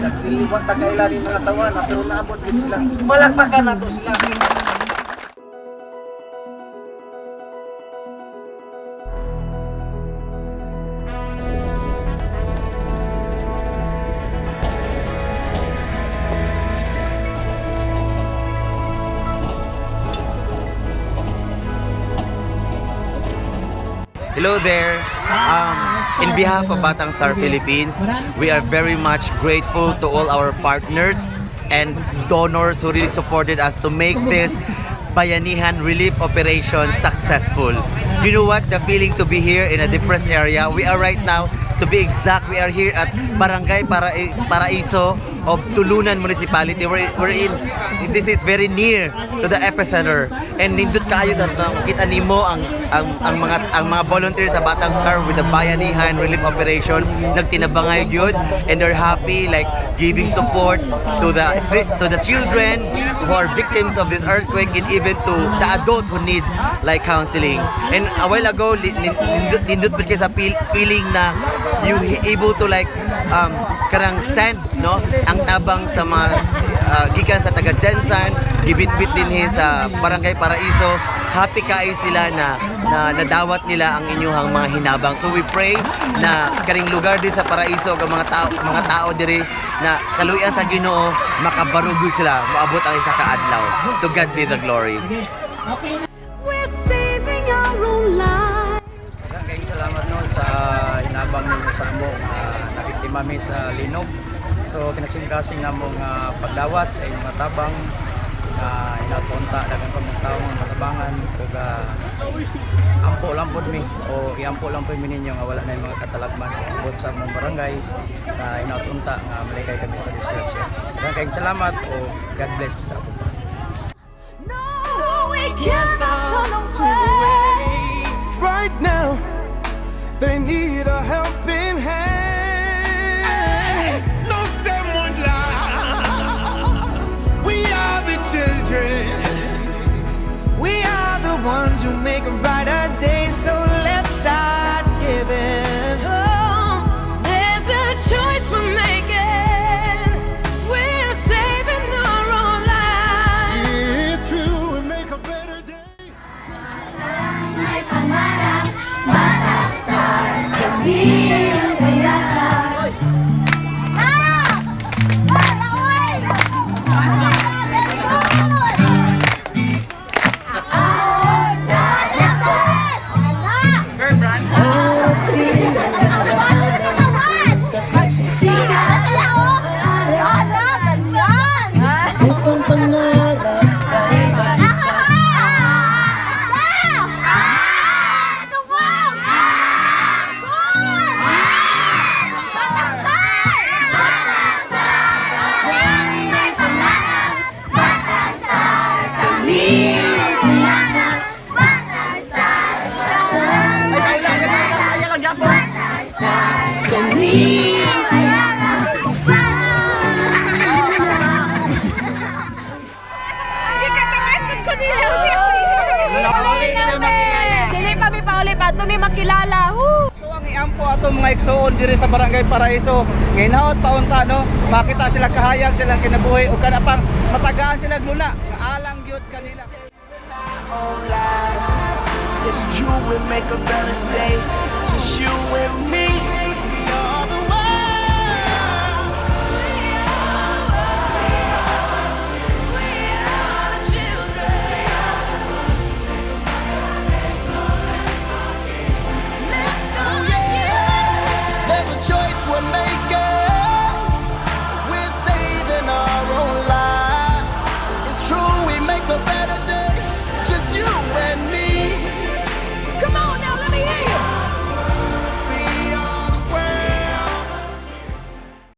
sa diliwat ta kaila ni mga tawa na pero naabot gid sila. Palakpakan nato sila. Hello there. In behalf of Batang Star Philippines, we are very much grateful to all our partners and donors who really supported us to make this Bayanihan relief operation successful. You know what? The feeling to be here in a depressed area. We are right now, to be exact, we are here at Barangay Paraiso of Tulunan Municipality. We're in, this is very near to the epicenter. And nindot kayo na makita nimo ang mga volunteers sa Batang Star with the Bayanihan relief operation nagtinabangay gyud, and they're happy like giving support to the children who are victims of this earthquake, and even to the adult who needs like counseling. And a while ago nindot pa kayo sa feeling na you able to like karang send no ang tabang sa mga gikan sa taga Jensan, gibitbit din sa Barangay Paraiso. Happy kayo sila na nadawat nila ang inyong mga hinabang. So we pray na karing lugar din sa Paraiso ang mga tao diri na kaluyan sa Ginoo makabarugod sila, maabot ang isa ka adlaw. To God be the glory. We're saving our own lives. Maraming salamat no sa hinabang ninyo sa amo nabiktima mi sa linog. So kinasing-kasing namong pagdawat sa inyong mga tabang na inapunta daghang pamutaw ng matabangan ug ampo lang pod mi o iampo lang pod mi ninyo nga wala na yung mga katalagman subot sa among barangay na inapunta nga malikay kami sa disgrasya. Maraming salamat o God bless. No, we cannot turn away. Right now, they need a helping hand. No someone lie. We are the children. We are the ones who make a brighter day. So let's start giving. Oh, there's a choice we're making. We're saving our own lives. It's true, and make a better day. May pangarap, Batang Star, kami ang kayakan. Harapin ang laban, kas magsisikat ang araw, upang pangarap ay matupad. Dili pa mi pauli pa to mi Makilala. So ang iampo ato mga igsoon diri sa Barangay Paraiso, nginaot paunta no, makita sila kahayag silang kinabuhi o kana pang matagaan sila luna, alang gyud kanila. It's true, we make a better day. Just you and me.